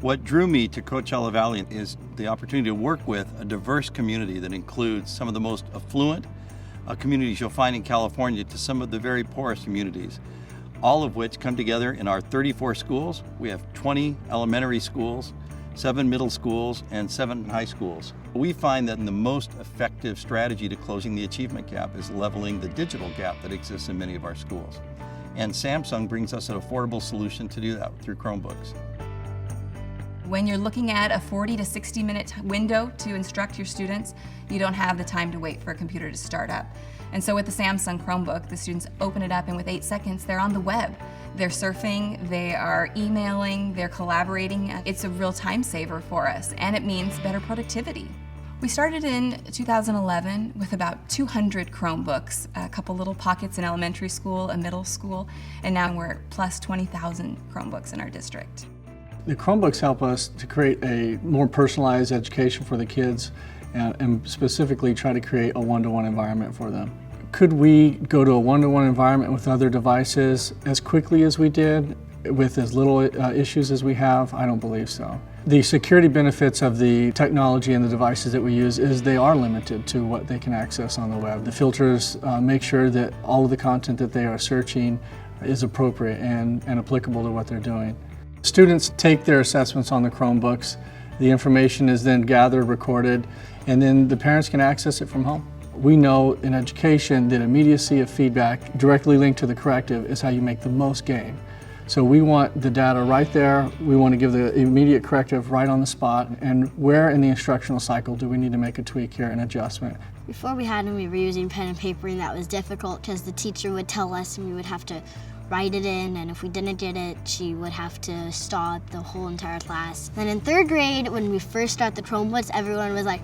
What drew me to Coachella Valley is the opportunity to work with a diverse community that includes some of the most affluent communities you'll find in California to some of the very poorest communities, all of which come together in our 34 schools. We have 20 elementary schools, 7 middle schools, and 7 high schools. We find that the most effective strategy to closing the achievement gap is leveling the digital gap that exists in many of our schools. And Samsung brings us an affordable solution to do that through Chromebooks. When you're looking at a 40 to 60 minute window to instruct your students, you don't have the time to wait for a computer to start up. And so with the Samsung Chromebook, the students open it up and with 8 seconds, they're on the web. They're surfing, they are emailing, they're collaborating. It's a real time saver for us, and it means better productivity. We started in 2011 with about 200 Chromebooks, a couple little pockets in elementary school, a middle school, and now we're plus 20,000 Chromebooks in our district. The Chromebooks help us to create a more personalized education for the kids and specifically try to create a one-to-one environment for them. Could we go to a one-to-one environment with other devices as quickly as we did with as little issues as we have? I don't believe so. The security benefits of the technology and the devices that we use is they are limited to what they can access on the web. The filters make sure that all of the content that they are searching is appropriate and applicable to what they're doing. Students take their assessments on the Chromebooks. The information is then gathered, recorded, and then the parents can access it from home. We know in education that immediacy of feedback directly linked to the corrective is how you make the most gain. So we want the data right there. We want to give the immediate corrective right on the spot. And where in the instructional cycle do we need to make a tweak here, an adjustment? Before we had them, we were using pen and paper, and that was difficult because the teacher would tell us and we would have to write it in, and if we didn't get it, she would have to stop the whole entire class. Then in 3rd grade, when we first started the Chromebooks, everyone was like,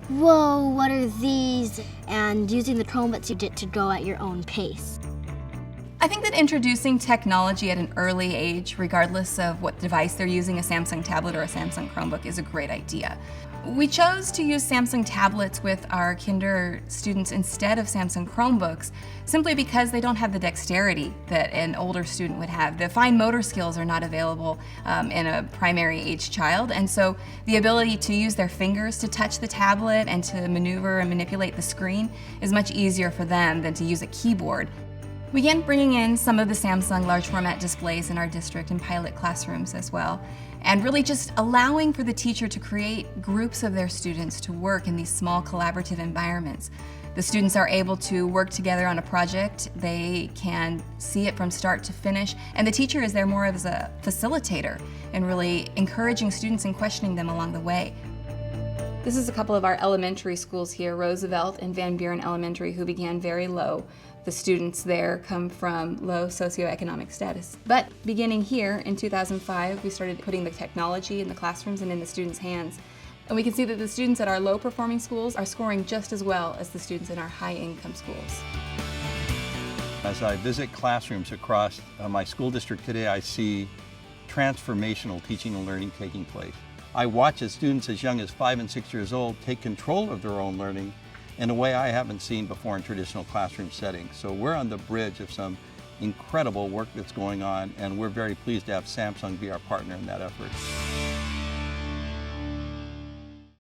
whoa, what are these? And using the Chromebooks, you get to go at your own pace. I think that introducing technology at an early age, regardless of what device they're using, a Samsung tablet or a Samsung Chromebook, is a great idea. We chose to use Samsung tablets with our kinder students instead of Samsung Chromebooks simply because they don't have the dexterity that an older student would have. The fine motor skills are not available in a primary age child, and so the ability to use their fingers to touch the tablet and to maneuver and manipulate the screen is much easier for them than to use a keyboard. We began bringing in some of the Samsung large format displays in our district and pilot classrooms as well, and really just allowing for the teacher to create groups of their students to work in these small collaborative environments. The students are able to work together on a project, they can see it from start to finish, and the teacher is there more as a facilitator and really encouraging students and questioning them along the way. This is a couple of our elementary schools here, Roosevelt and Van Buren Elementary, who began very low. The students there come from low socioeconomic status. But beginning here in 2005, we started putting the technology in the classrooms and in the students' hands. And we can see that the students at our low-performing schools are scoring just as well as the students in our high-income schools. As I visit classrooms across my school district today, I see transformational teaching and learning taking place. I watch as students as young as 5 and 6 years old take control of their own learning in a way I haven't seen before in traditional classroom settings. So we're on the bridge of some incredible work that's going on, and we're very pleased to have Samsung be our partner in that effort.